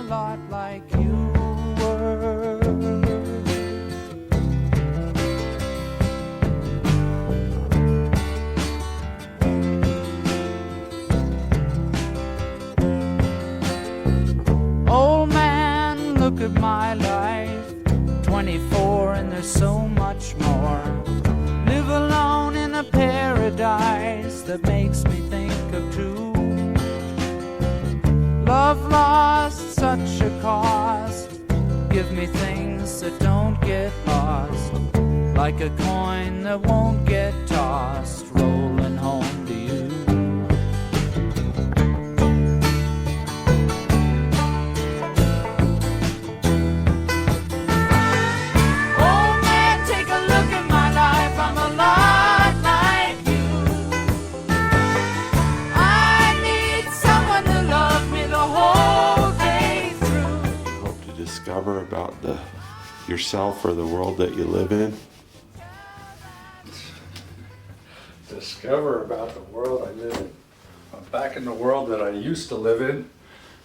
lot like you were. Old man, look at my life, 24 and there's so much more. Live alone in a paradise that makes me think of two. Love lost, such a cost. Give me things that don't get lost, like a coin that won't get tossed, rolling home to you. Discover about yourself or the world that you live in. Discover about the world I live in. I'm back in the world that I used to live in.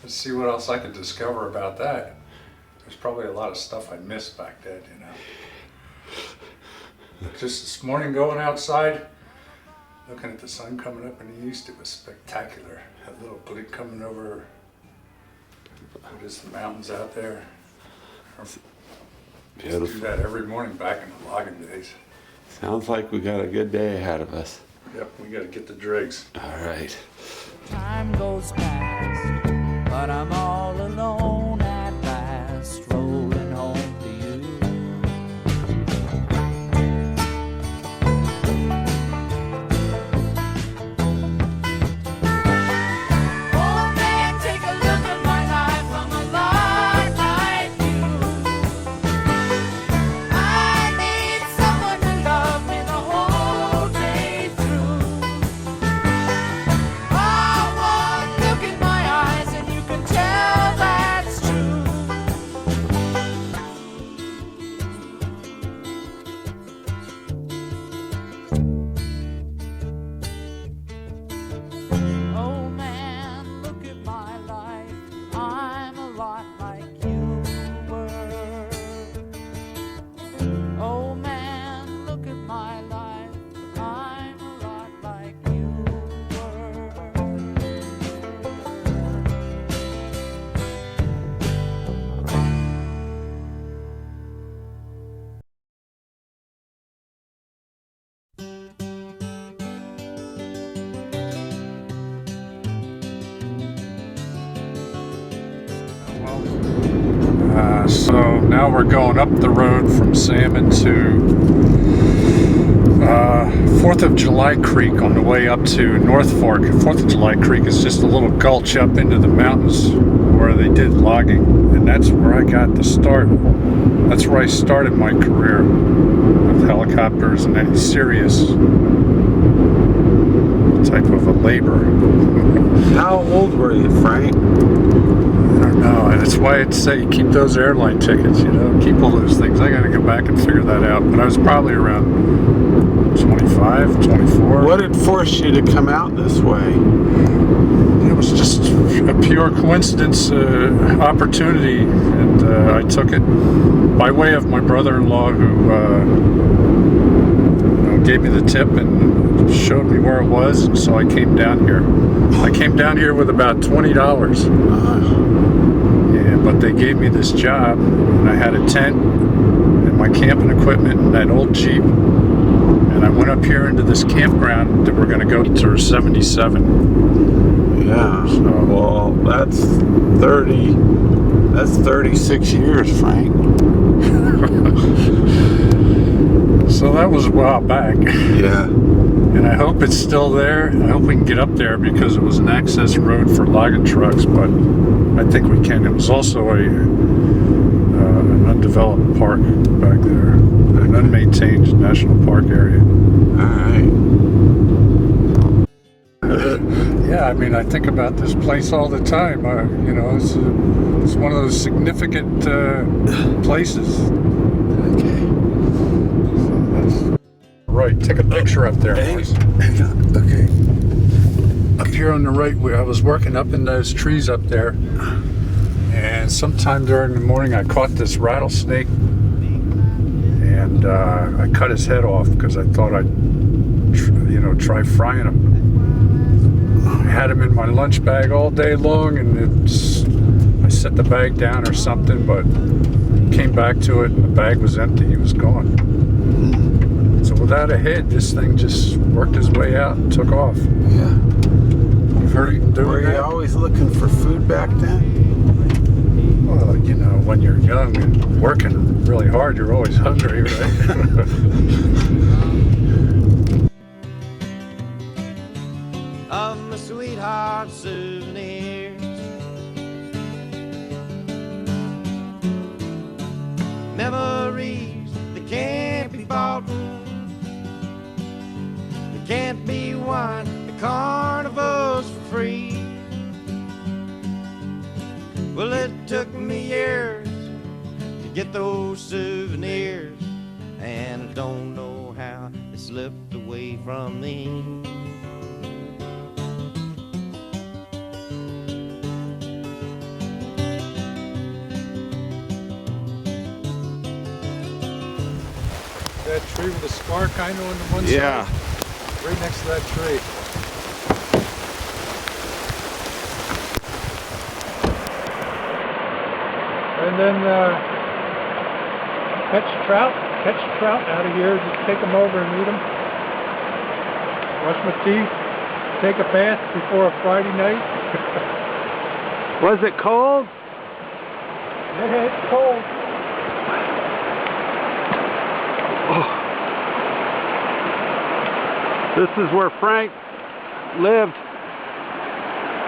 Let's see what else I can discover about that. There's probably a lot of stuff I missed back then, you know. Just this morning going outside, looking at the sun coming up in the east, it was spectacular. That little blink coming over, what is the mountains out there. Beautiful. Do that every morning back in the logging days. Sounds like we got a good day ahead of us. Yep, we got to get the dregs. All right. Time goes fast, but I'm all alone at last, rolling home to you. Oh man, take a look at my life, I'm a lot like you. I need someone to love me the whole day through. Oh, one look in my eyes and you can tell that's true. Oh man, look at my life, I'm a lot like you were. Oh man, look at my life, I'm a lot like you were. So now we're going up the road from Salmon to 4th of July Creek on the way up to North Fork. 4th of July Creek is just a little gulch up into the mountains where they did logging, and that's where I got the start. That's where I started my career with helicopters and any serious type of a labor. How old were you, Frank? I don't know. That's why I'd say keep those airline tickets, you know, keep all those things. I gotta go back and figure that out. But I was probably around 25, 24. What had forced you to come out this way? It was just a pure coincidence opportunity, and I took it by way of my brother-in-law who gave me the tip and showed me where it was, and so I came down here. I came down here with about $20. Yeah, but they gave me this job, and I had a tent and my camping equipment and that old Jeep, and I went up here into this campground that we're going to go to 77. Yeah. So, well, that's 36 years, Frank. So that was a while back. Yeah. And I hope it's still there. I hope we can get up there because it was an access road for logging trucks, but I think we can. It was also an undeveloped park back there, an unmaintained national park area. All right. Yeah, I mean, I think about this place all the time. You know, it's one of those significant places. Okay. Right, take a picture up there. Hang on. Okay. Up here on the right, where I was working up in those trees up there, and And sometime during the morning, I caught this rattlesnake, and I cut his head off because I thought I'd, try frying him. I had him in my lunch bag all day long, and I set the bag down or something, but came back to it, and the bag was empty. He was gone. So without a head, this thing just worked his way out and took off. Yeah. You've heard him doing Were you that? always looking for food back then? Well, when you're young and working really hard, you're always hungry, right? Of my sweetheart souvenirs, memories that can't be bought, that can't be won at carnivals for free. Well, it took me years to get those souvenirs, and I don't know how they slipped away from me. That tree with the scar kind of on the one Yeah. side? Right next to that tree. And then catch trout out of here. Just take them over and eat them. Brush my teeth. Take a bath before a Friday night. Was it cold? Yeah, it's cold. This is where Frank lived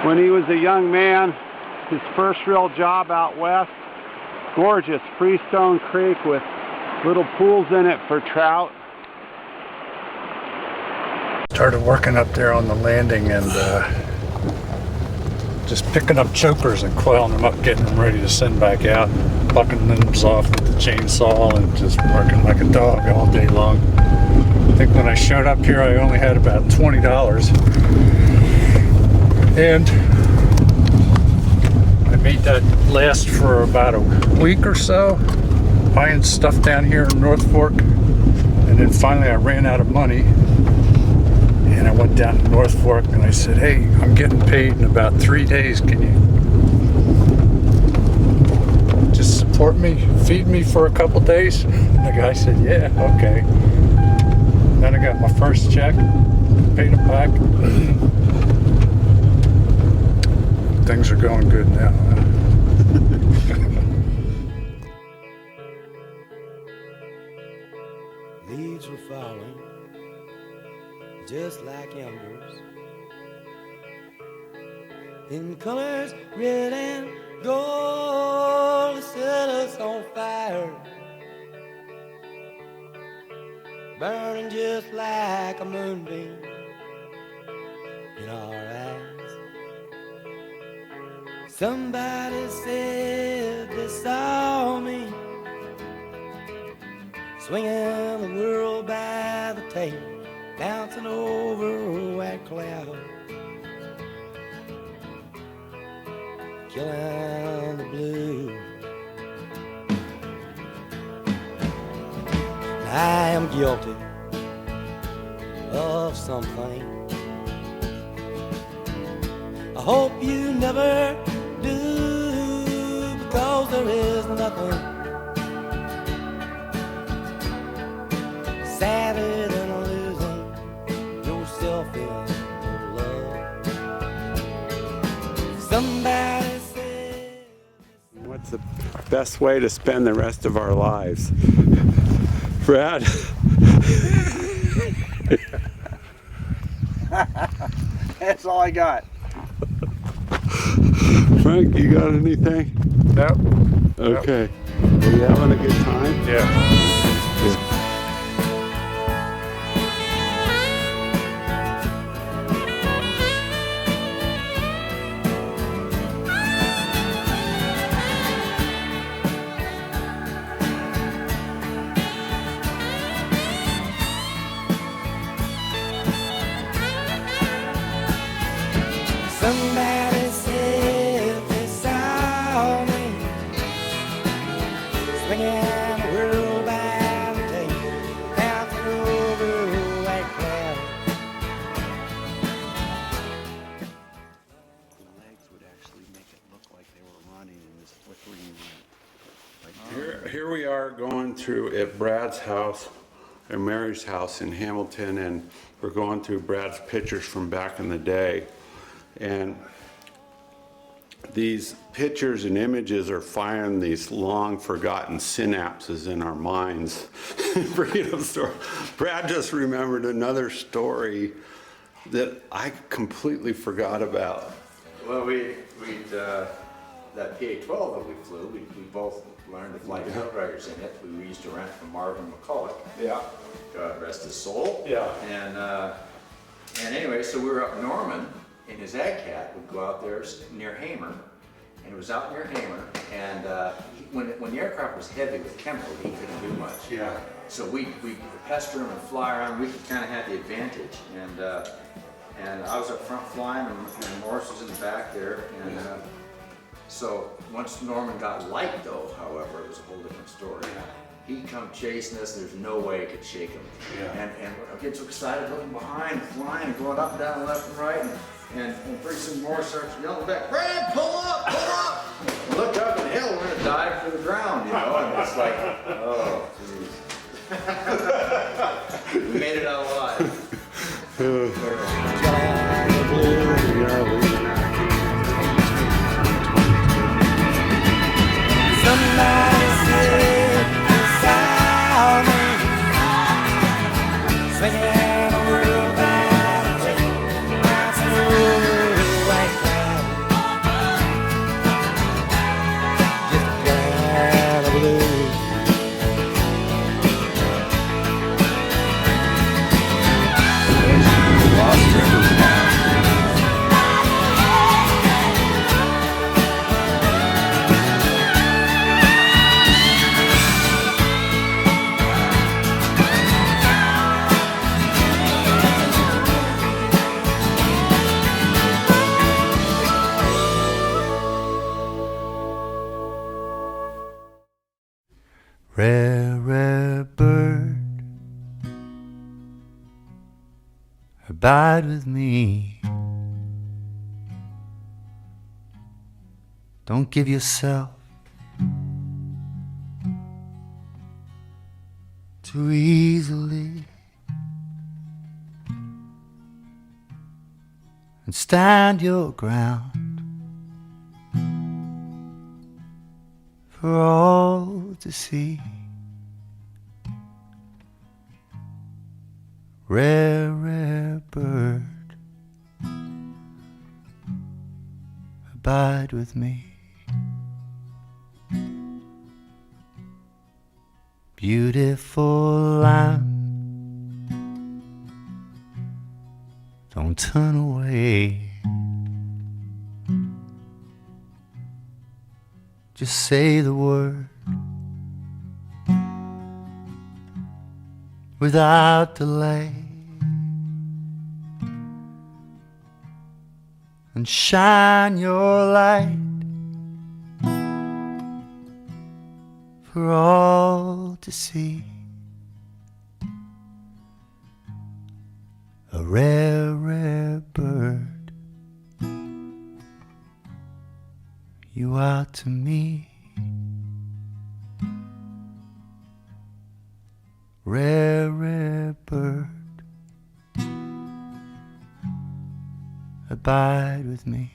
when he was a young man. His first real job out west. Gorgeous Freestone Creek with little pools in it for trout. Started working up there on the landing and just picking up chokers and coiling them up, getting them ready to send back out, bucking them off with the chainsaw and just working like a dog all day long. I think when I showed up here I only had about $20 and I made that last for about a week or so, buying stuff down here in North Fork, and then finally I ran out of money. And I went down to North Fork and I said, hey, I'm getting paid in about 3 days. Can you just support me, feed me for a couple days? And the guy said, yeah, okay. Then I got my first check, paid him back. Things are going good now. Leaves were falling just like embers, in colors red and gold, set us on fire, burning just like a moonbeam in our eyes. Somebody said they saw me swinging the world by the tail, bouncing over a white cloud, killing the blue. I am guilty of something I hope you never do, because there is nothing sadder than losing yourself in love. Somebody said, What's the best way to spend the rest of our lives? Brad? That's all I got. Frank, you got anything? Yep. Okay. Are you having a good time? Yeah. somebody said they saw me swinging a world bound tape bouncing over a white cloud. The legs would actually make it look like they were running in this flickering light. Here we are going through at Brad's house, and Mary's house in Hamilton, and we're going through Brad's pictures from back in the day. And these pictures and images are firing these long forgotten synapses in our minds. Bringing up story. Brad just remembered another story that I completely forgot about. Well, that PA-12 that we flew, we both learned to fly outriggers in it. We used to rent from Marvin McCulloch. Yeah. God rest his soul. Yeah. And anyway, so we were up Norman in his Ag Cat. We'd go out there near Hamer, and it was out near Hamer. And when the aircraft was heavy with chemical, he couldn't do much. Yeah. So we pester him and fly around. We kind of had the advantage. And I was up front flying, and Morris was in the back there. And so once Norman got light, though, however, it was a whole different story. He come chasing us. There's no way I could shake him. Yeah. And I get so excited looking behind, flying, going up and down, left and right. And pretty soon Morris starts yelling back, "Brad, pull up, pull up!" I look up and hell, we're gonna dive for the ground, you know. And it's like, oh, geez. We made it out alive. Somebody said beside me, swinging a world bound tape bouncing over a white cloud. Just a cloud of blue. Rare, rare bird, abide with me. Don't give yourself too easily, and stand your ground for all to see. Rare, rare bird, abide with me. Beautiful land, don't turn away. Just say the word without delay, and shine your light for all to see. A rare, rare bird, you are to me. Rare, rare bird, abide with me.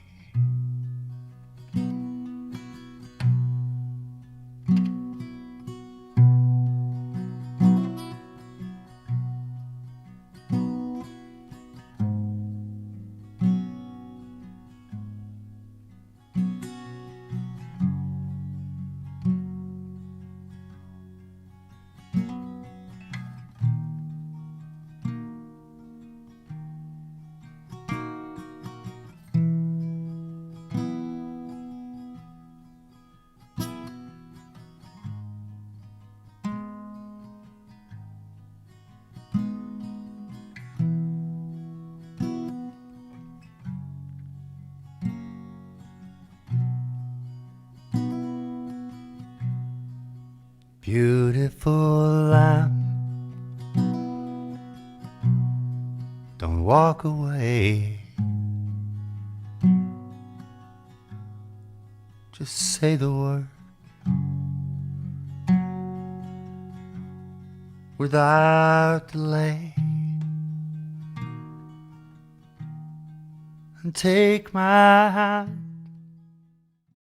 Beautiful lamb, don't walk away. Just say the word without delay, and take my hand